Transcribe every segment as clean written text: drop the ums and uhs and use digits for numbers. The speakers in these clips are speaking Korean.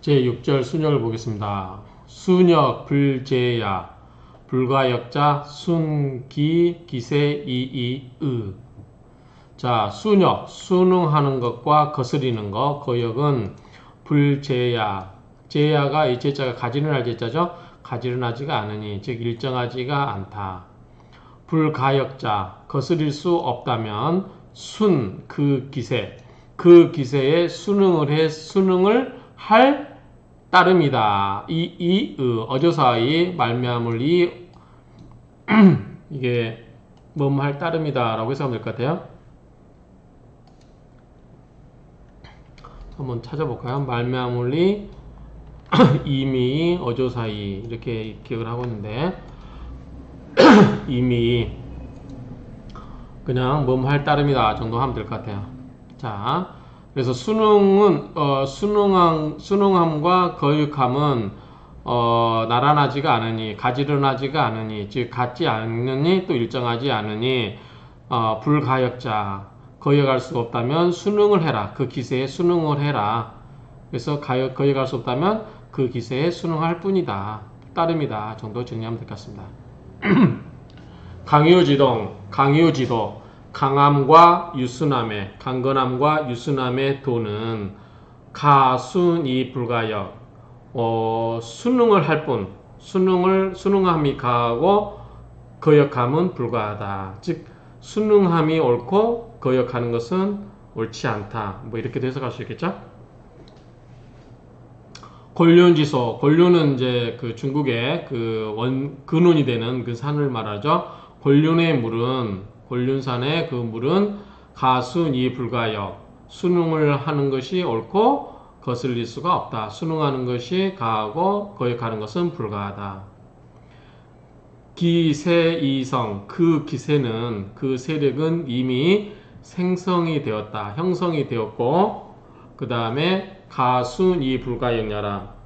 제6절 순역을 보겠습니다. 순역 불제야 불가역자 순기 기세 이이으. 자, 순역 순응하는 것과 거스리는 것. 거역은 불제야. 제야가 이 제자가 가지런할 제자죠. 가지런하지가 않으니 즉 일정하지가 않다. 불가역자 거스릴 수 없다면 순 그 기세 그 기세에 순응을 할 따름이다. 어조사의 말미암을 이게 할 따름이다 라고 해서 하면 될 것 같아요. 한번 찾아볼까요? 말미암을 이미 어조사의 이렇게 기억을 하고 있는데 이미 그냥 할 따름이다 정도 하면 될 것 같아요. 자, 그래서 순응은 순응함과 거역함은 나란하지가 않으니 가지런하지가 않으니 즉 같지 않으니 또 일정하지 않으니 불가역자 거역할 수 없다면 순응을 해라. 그 기세에 순응을 해라. 그래서 거역할 수 없다면 그 기세에 순응할 뿐이다. 따름이다 정도 정리하면 될 것 같습니다. 강요지도 강함과 유순함의 강건함과 유순함의 도는 가순이 불가역 순응을 할 뿐 순응함이 가하고 거역함은 불가하다. 즉 순응함이 옳고 거역하는 것은 옳지 않다. 이렇게 해석할 수 있겠죠? 곤륜지소 곤륜은 이제 그 중국의 근원이 되는 그 산을 말하죠. 곤륜산의 그 물은 가순이 불가역 순응을 하는 것이 옳고 거슬릴 수가 없다. 순응하는 것이 가하고 거역하는 것은 불가하다. 기세이성 그 기세는 그 세력은 이미 생성이 되었다. 형성이 되었고 그 다음에 가순이 불가역냐라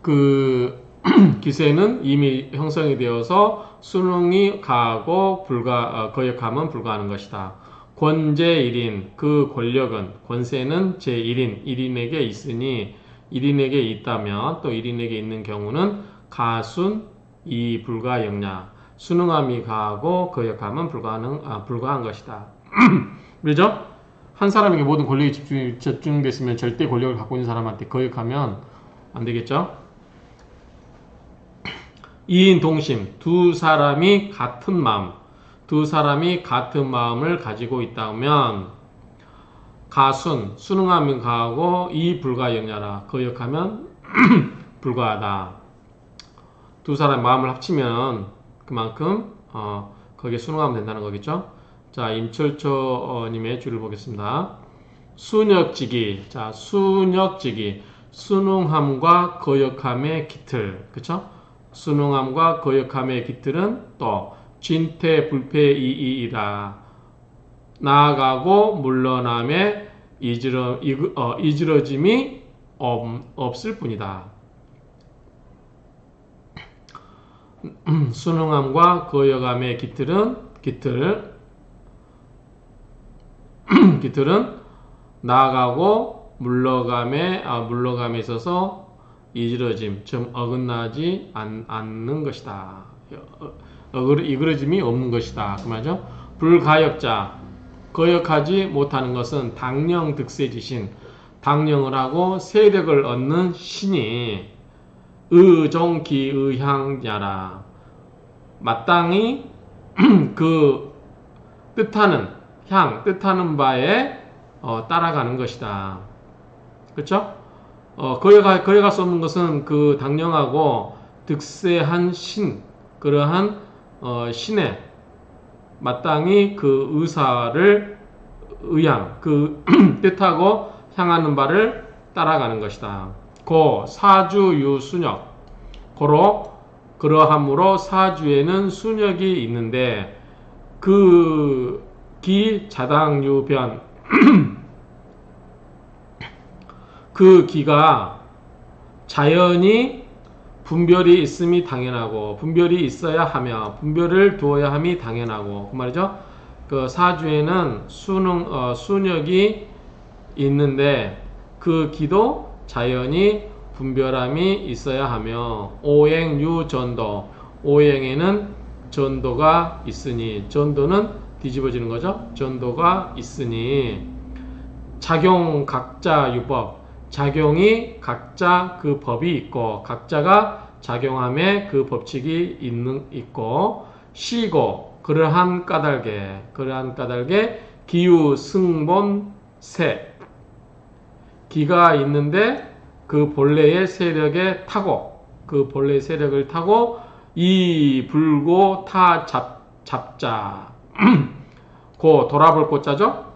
그 기세는 이미 형성이 되어서 순응이 가하고 거역함은 불가하는 것이다. 권제1인 그 권력은 권세는 제1인 1인에게 있으니 1인에게 있다면 또 1인에게 있는 경우는 가순 이 불가역냐 순응함이 가하고 거역함은 불가한 것이다. 그렇죠? 한 사람에게 모든 권력이 집중됐으면 절대 권력을 갖고 있는 사람한테 거역하면 안 되겠죠? 2인 동심 두 사람이 같은 마음을 가지고 있다면 순응하면 가하고 이 불가역냐라 거역하면 불가하다. 두 사람의 마음을 합치면 그만큼 거기에 순응하면 된다는 거겠죠. 자, 임철초님의 줄을 보겠습니다. 순역지기 순응함과 거역함의 기틀 그쵸? 순응함과 거역함의 기틀은 또 진퇴불패이이이다. 나아가고 물러남에 이지러짐이 없을 뿐이다. 순응함과 거역함의 기틀은 나아가고 물러감에 있어서 이지러짐, 어긋나지 않는 것이다. 이그러짐이 없는 것이다. 그 말이죠. 불가역자, 거역하지 못하는 것은 당령 득세지신, 당령을 하고 세력을 얻는 신이 의종기의향야라. 마땅히 그 뜻하는 바에 따라가는 것이다. 그렇죠? 거역할 수 없는 것은 그 당령하고 득세한 그러한 신의 마땅히 그 의사를 그 뜻하고 향하는 바를 따라가는 것이다. 사주유순역 그러함으로 사주에는 순역이 있는데 자당유변 그 기가 자연히 분별이 있음이 당연하고 분별이 있어야 하며 분별을 두어야 함이 당연하고 그 말이죠. 그 사주에는 순역이 있는데 그 기도 자연히 분별함이 있어야 하며 오행유전도 오행에는 전도가 있으니 전도는 뒤집어지는 거죠. 전도가 있으니 작용 각자 유법 작용이 각자 그 법이 있고 각자가 작용함에 그 법칙이 있고 시고 그러한 까닭에 기유 승본 세 기가 있는데 그 본래의 세력에 타고 그 본래의 세력을 타고 이 불고 타 잡자 고 돌아볼 꽃자죠.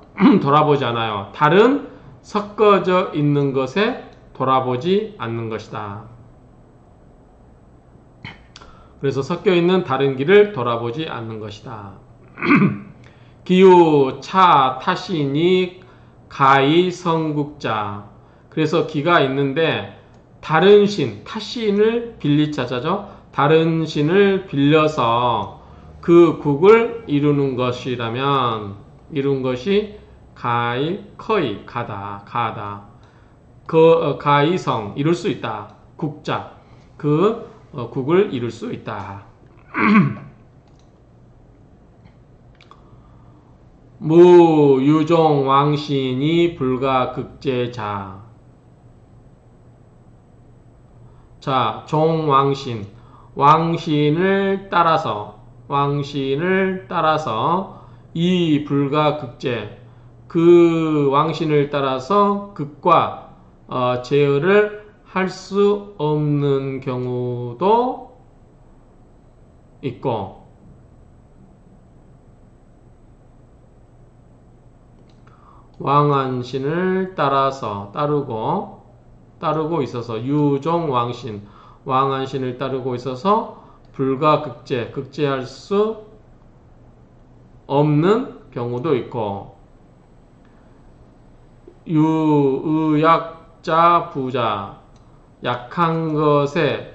돌아보지 않아요. 다른 섞어져 있는 것에 돌아보지 않는 것이다. 그래서 섞여 있는 다른 길을 돌아보지 않는 것이다. 기유 차 타신이 가히 성국자 그래서 기가 있는데 다른 신 타신을 빌리 자자죠. 다른 신을 빌려서 그 국을 이루는 것이라면 이룬 것이 가히 커이 가다 가히성 이룰 수 있다. 국자 그 국을 이룰 수 있다. 무유종 왕신이 불가 극제자 자 종왕신 왕신을 따라서 이 불가 극제 그 왕신을 따라서 극과 제어를 할 수 없는 경우도 있고 왕안신을 따르고 있어서 유종 왕신 왕안신을 따르고 있어서 불가 극제할 수 없는 경우도 있고 유의약자 부자 약한 것에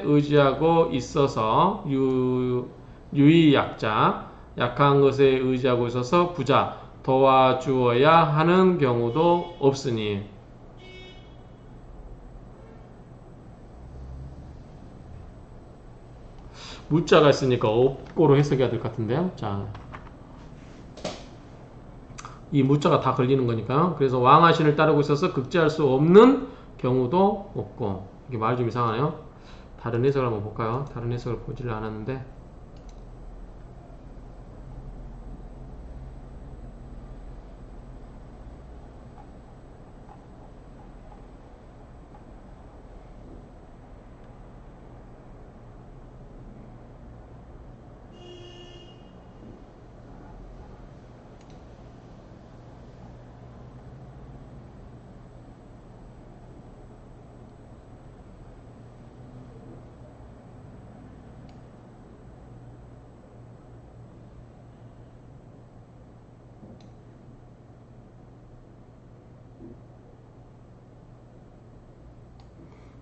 의지하고 있어서 유의약자 약한 것에 의지하고 있어서 부자 도와주어야 하는 경우도 없으니 무자가 있으니까 없고로 해석해야 될 것 같은데요. 자, 이 무자가 다 걸리는 거니까 그래서 왕하신을 따르고 있어서 극제할 수 없는 경우도 없고 이게 말이 좀 이상하네요. 다른 해석을 한번 볼까요? 다른 해석을 보지를 않았는데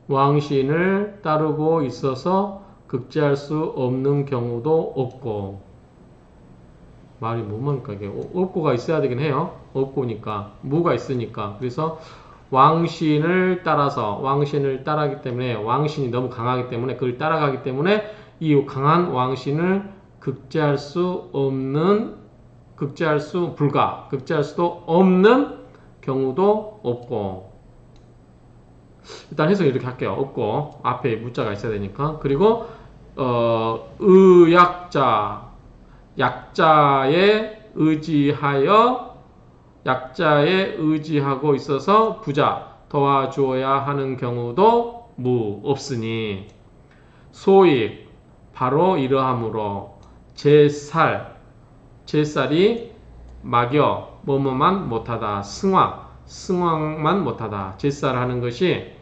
왕신을 따르고 있어서 극제할 수 없는 경우도 없고 말이 뭐니까 이게 없고가 있어야 되긴 해요. 없고니까 무가 있으니까 그래서 왕신을 따라하기 때문에 왕신이 너무 강하기 때문에 그걸 따라가기 때문에 이 강한 왕신을 극제할 수도 없는 경우도 없고 일단 해석 이렇게 할게요. 없고 앞에 무자가 있어야 되니까 그리고 약자에 의지하고 있어서 부자 도와주어야 하는 경우도 없으니 소익 바로 이러함으로 제살이 막여 뭐뭐만 못하다 승왕만 못하다 제살하는 것이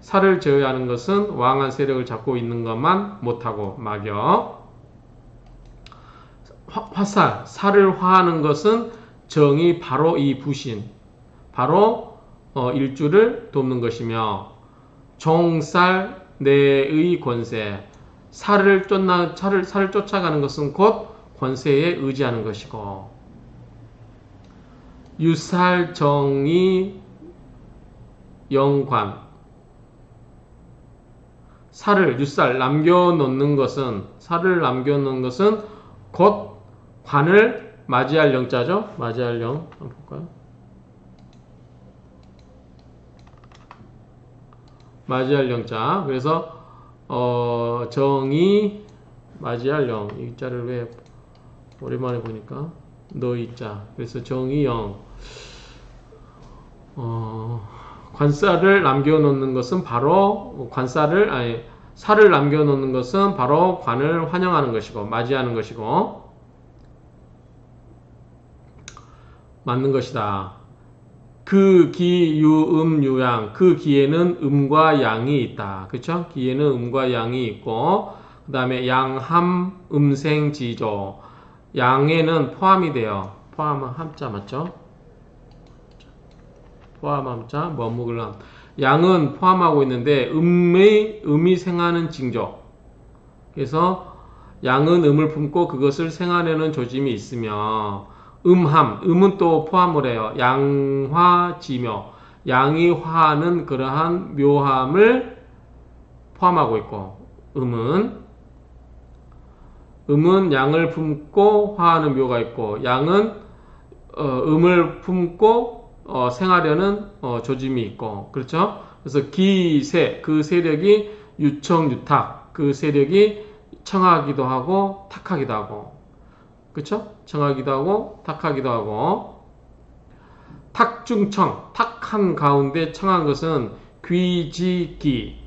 살을 제어하는 것은 왕한 세력을 잡고 있는 것만 못하고 막여 살을 화하는 것은 정이 바로 이 부신 바로 일주를 돕는 것이며 종살 내의 권세 살을 쫓아가는 것은 곧 권세에 의지하는 것이고, 유살정이 영관, 살을 유살 남겨놓는 것은, 살을 남겨놓는 것은 곧 관을 맞이할 영자죠. 맞이할 영 한번 볼까요? 맞이할 영자. 그래서 정이 맞이할 영. 이 자를 왜 오랜만에 보니까 너희 자. 그래서 정이 영. 관살을 남겨놓는 것은 바로 살을 남겨놓는 것은 바로 관을 환영하는 것이고 맞이하는 것이고 맞는 것이다. 그 기, 유, 유양. 그 기에는 음과 양이 있다. 그쵸? 기에는 음과 양이 있고 그 다음에 양함, 음생, 지조. 양에는 포함이 돼요. 포함은 함자 맞죠? 포함함자, 머무글람. 양은 포함하고 있는데 음이 생하는 징조. 그래서 양은 음을 품고 그것을 생하려는 조짐이 있으며 음은 또 포함을 해요. 양화, 지묘. 양이 화하는 그러한 묘함을 포함하고 있고 음은 양을 품고 화하는 묘가 있고 양은 음을 품고 생하려는 조짐이 있고 그렇죠? 그래서 기세 그 세력이 유청유탁 그 세력이 청하기도 하고 탁하기도 하고 그렇죠? 청하기도 하고 탁하기도 하고 탁중청 탁한 가운데 청한 것은 귀지기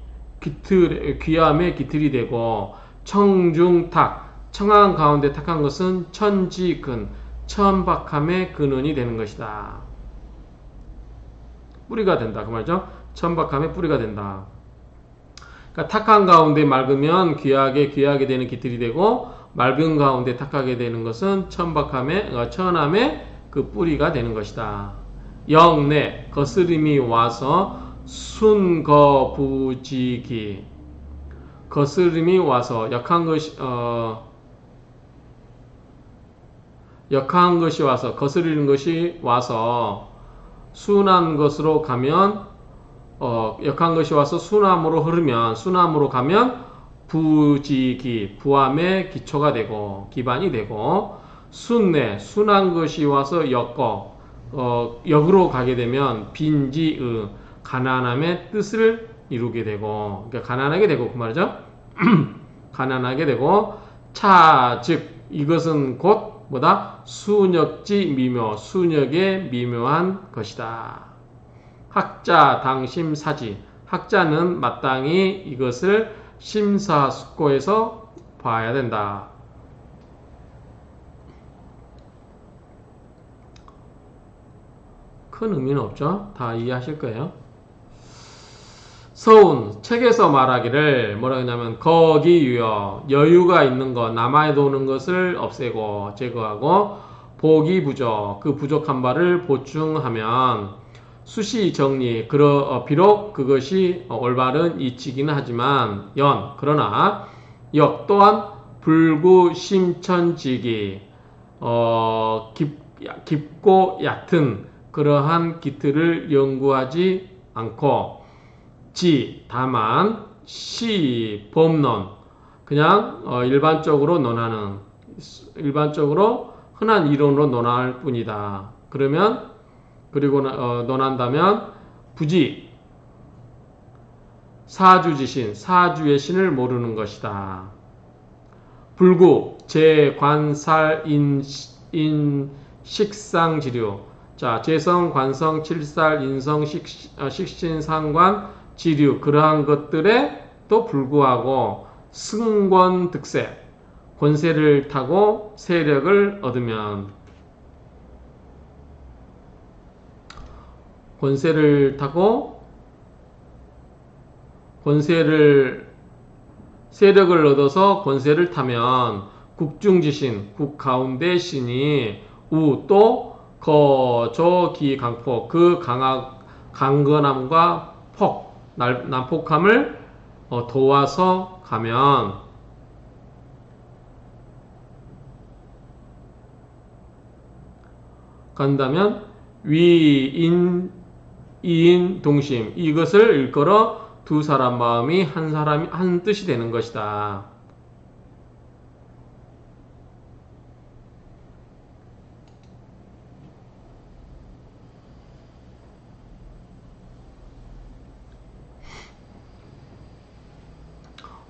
귀함의 기틀이 되고 청중탁 청한 가운데 탁한 것은 천지근 천박함의 근원이 되는 것이다. 뿌리가 된다. 그 말이죠. 천박함의 뿌리가 된다. 그러니까 탁한 가운데 맑으면 귀하게 되는 기틀이 되고 맑은 가운데 탁하게 되는 것은 천함의 그 뿌리가 되는 것이다. 영내 거스림이 와서 순거부지기 거스림이 와서 역한 것이 와서 거스리는 것이 와서 순한 것으로 가면 역한 것이 와서 순함으로 가면 부지기 부함의 기초가 되고 기반이 되고 순한 것이 와서 역으로 가게 되면 빈지의 가난함의 뜻을 이루게 되고 그러니까 가난하게 되고 그 말이죠. 가난하게 되고 즉 이것은 곧 뭐다? 순역지 미묘 순역의 미묘한 것이다. 학자 당심 사지 학자는 마땅히 이것을 심사숙고해서 봐야 된다. 큰 의미는 없죠. 다 이해하실 거예요. 서운 책에서 말하기를 뭐라 하냐면 거기유여 여유가 있는 것 남아도는 것을 없애고 제거하고 복이 부족 그 부족한 바를 보충하면 수시 정리 비록 그것이 올바른 이치기는 하지만 그러나 역 또한 불구심천지기 깊고 얕은 그러한 기틀을 연구하지 않고 다만 범론 그냥 일반적으로 흔한 이론으로 논할 뿐이다. 그리고 논한다면 부지 사주지신 사주의 신을 모르는 것이다. 불구 제관살인 식상지류 자 재성 관성 칠살 인성 식신상관 지류 그러한 것들에 또 불구하고 승권득세 권세를 타고 세력을 얻으면 세력을 얻어서 권세를 타면 국중지신 국 가운데 신이 또 거조기 강폭 그 강건함과 난폭함을 도와서 가면 간다면 위인 이인 동심 이것을 일컬어 두 사람 마음이 한 뜻이 되는 것이다.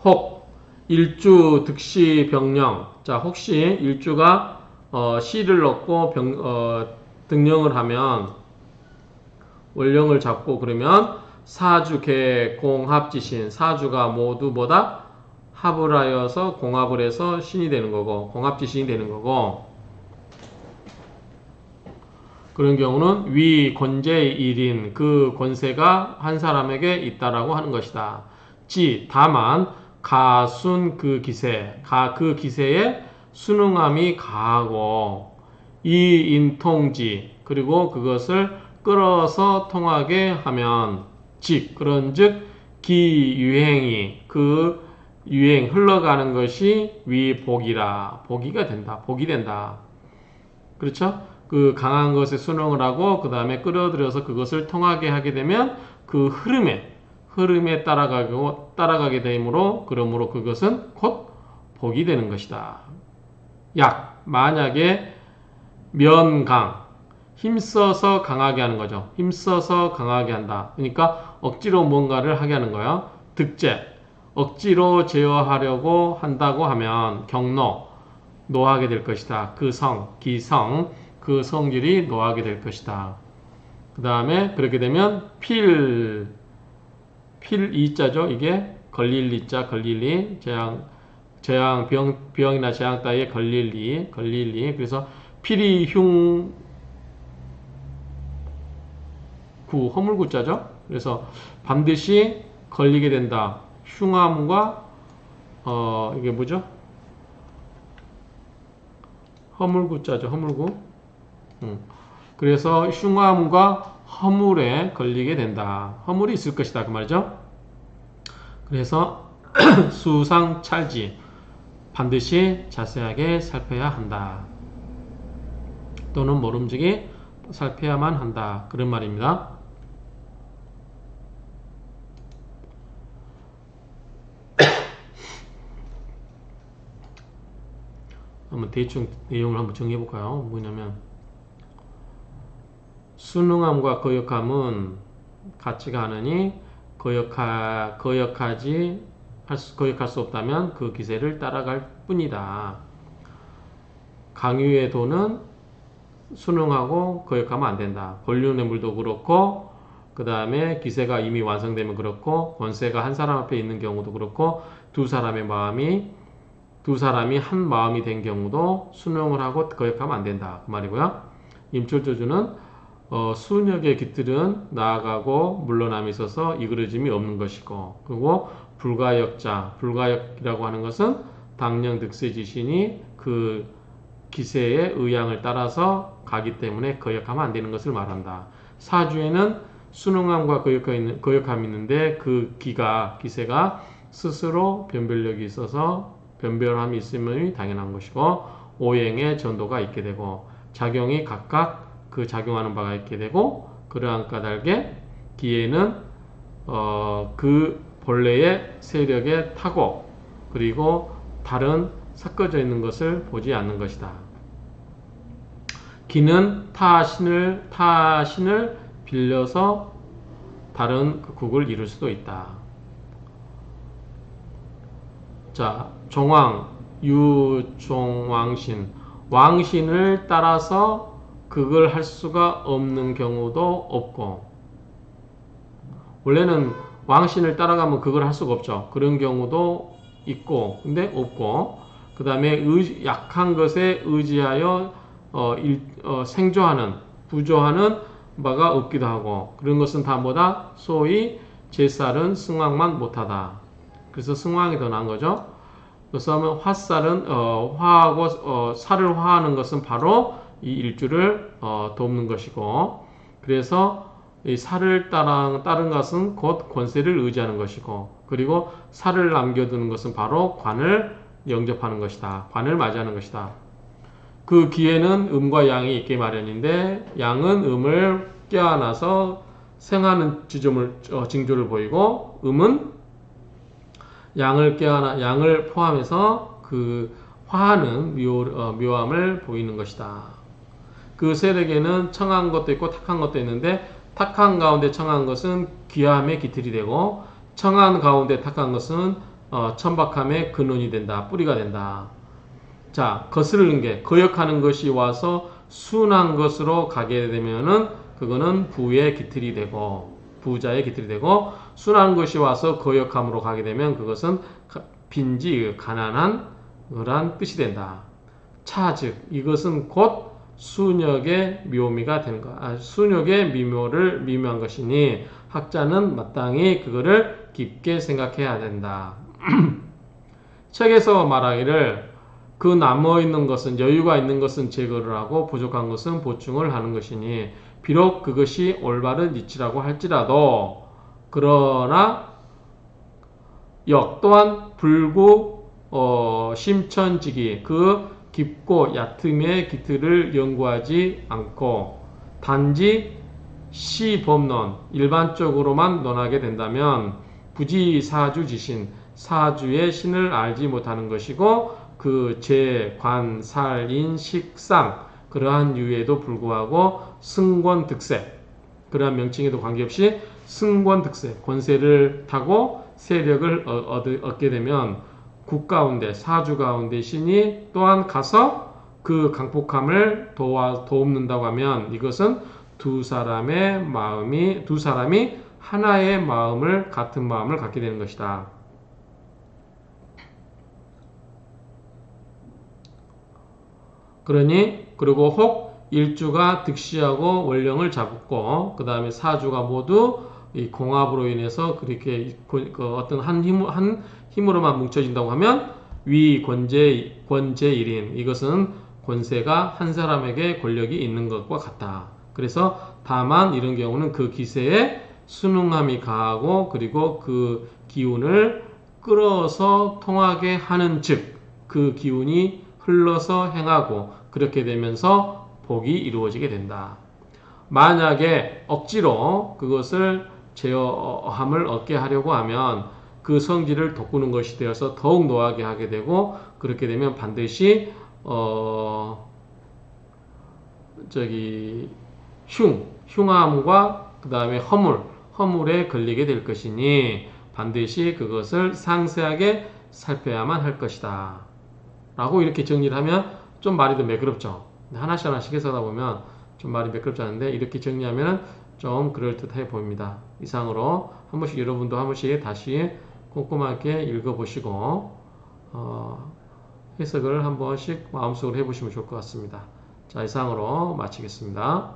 혹 일주 득시 병령. 자, 혹시 일주가 시를 넣고 등령을 하면 원령을 잡고 그러면 사주 개 공합지신 사주가 모두 뭐다? 합을 하여서 공합을 해서 신이 되는 거고 공합지신이 되는 거고 그런 경우는 위 권제의 일인 그 권세가 한 사람에게 있다라고 하는 것이다. 다만 가순 그 기세 그 기세에 순응함이 가하고 이인통지 그리고 그것을 끌어서 통하게 하면 그런즉 기유행이 그 유행 흘러가는 것이 위복이라 복이가 된다. 복이 된다. 그렇죠? 그 강한 것에 순응을 하고 그 다음에 끌어들여서 그것을 통하게 하게 되면 그 흐름에 따라가게 되므로 그러므로 그것은 곧 복이 되는 것이다. 만약에 면강 힘써서 강하게 하는 거죠. 힘써서 강하게 한다. 그러니까 억지로 뭔가를 하게 하는 거예요. 득제 억지로 제어하려고 한다고 하면 경로 노하게 될 것이다. 기성 그 성질이 노하게 될 것이다. 그 다음에 그렇게 되면 필이자죠. 이게 걸릴 이자 걸릴리 병이나 재앙 따위에 걸릴리 그래서 필이 허물구자죠. 그래서 반드시 걸리게 된다. 흉함과 이게 뭐죠? 허물구자죠. 허물구. 그래서 흉함과 허물에 걸리게 된다. 허물이 있을 것이다. 그 말이죠. 그래서 수상찰지 반드시 자세하게 살펴야 한다. 또는 모름지기 살펴야만 한다. 그런 말입니다. 한번 대충 내용을 한번 정리해 볼까요? 뭐냐면 순응함과 거역함은 같지가 않으니 거역할 수 없다면 그 기세를 따라갈 뿐이다. 강유의 도는 순응하고 거역하면 안 된다. 권륜의 물도 그렇고 그 다음에 기세가 이미 완성되면 그렇고 권세가 한 사람 앞에 있는 경우도 그렇고 두 사람이 한 마음이 된 경우도 순응을 하고 거역하면 안 된다. 그 말이고요. 임철조주는 수은역의 깃들은 나아가고 물러남이 있어서 이그러짐이 없는 것이고 그리고 불가역이라고 하는 것은 당령 득세지신이 그 기세의 의향을 따라서 가기 때문에 거역하면 안 되는 것을 말한다. 사주에는 순응함과 거역함이 있는데 그 기세가 스스로 변별력이 있어서 변별함이 있음이 당연한 것이고 오행의 전도가 있게 되고 작용이 각각 그 작용하는 바가 있게 되고 그러한 까닭에 기에는 그 본래의 세력에 타고 그리고 다른 섞어져 있는 것을 보지 않는 것이다. 기는 타신을 빌려서 다른 국을 이룰 수도 있다. 자, 종왕, 유종왕신, 왕신을 따라서 그걸 할 수가 없는 경우도 없고 원래는 왕신을 따라가면 그걸 할 수가 없죠. 그런 경우도 있고 근데 없고 그 다음에 약한 것에 의지하여 생조하는 부조하는 바가 없기도 하고 그런 것은 다 뭐다? 소위 제살은 승왕만 못하다. 그래서 승왕이 더 나은 거죠. 그래서 하면 화살은 화하고 살을 화하는 것은 바로 이 일주를 돕는 것이고 그래서 이 살을 따른 것은 곧 권세를 의지하는 것이고 그리고 살을 남겨두는 것은 바로 관을 영접하는 것이다. 관을 맞이하는 것이다. 그 기에는 음과 양이 있게 마련인데 양은 음을 껴안아서 생하는 징조를 보이고 음은 양을 포함해서 그 화하는 묘함을 보이는 것이다. 그 세력에는 청한 것도 있고 탁한 것도 있는데 탁한 가운데 청한 것은 귀함의 기틀이 되고 청한 가운데 탁한 것은 천박함의 근원이 된다. 뿌리가 된다. 자, 거스르는 게 거역하는 것이 와서 순한 것으로 가게 되면은 그거는 부의 기틀이 되고 부자의 기틀이 되고 순한 것이 와서 거역함으로 가게 되면 그것은 빈지 가난한 그러한 뜻이 된다. 차즉 이것은 곧 순역의 묘미가 되는 것. 순역의 미묘한 것이니 학자는 마땅히 그거를 깊게 생각해야 된다. 책에서 말하기를 그 남아있는 것은 여유가 있는 것은 제거를 하고 부족한 것은 보충을 하는 것이니 비록 그것이 올바른 이치라고 할지라도 그러나 역 또한 불구 심천지기 그 깊고 얕음의 기틀을 연구하지 않고 단지 시법론 일반적으로만 논하게 된다면 부지사주지신 사주의 신을 알지 못하는 것이고 그 제, 관, 살, 인, 식상 그러한 유에도 불구하고 승권득세 그러한 명칭에도 관계없이 승권득세 권세를 타고 세력을 얻게 되면 국 가운데 사주 가운데 신이 또한 가서 그 강폭함을 도움는다고 하면 이것은 두 사람이 하나의 같은 마음을 갖게 되는 것이다. 그리고 혹 일주가 득시하고 원령을 잡고 그 다음에 사주가 모두 이 공합으로 인해서 그렇게 어떤 한 힘으로만 뭉쳐진다고 하면 위 권제일인 이것은 권세가 한 사람에게 권력이 있는 것과 같다. 그래서 다만 이런 경우는 그 기세에 순응함이 가하고 그리고 그 기운을 끌어서 통하게 하는 즉 그 기운이 흘러서 행하고 그렇게 되면서 복이 이루어지게 된다. 만약에 억지로 그것을 제어함을 얻게 하려고 하면 그 성질을 돋구는 것이 되어서 더욱 노하게 하게 되고 그렇게 되면 반드시 흉함과 그 다음에 허물에 걸리게 될 것이니 반드시 그것을 상세하게 살펴야만 할 것이다. 라고 이렇게 정리를 하면 좀 말이 더 매끄럽죠. 하나씩 해석하다 보면 좀 말이 매끄럽지 않은데 이렇게 정리하면 좀 그럴듯해 보입니다. 이상으로 한 번씩 여러분도 한 번씩 다시 꼼꼼하게 읽어보시고 해석을 한 번씩 마음속으로 해보시면 좋을 것 같습니다. 자, 이상으로 마치겠습니다.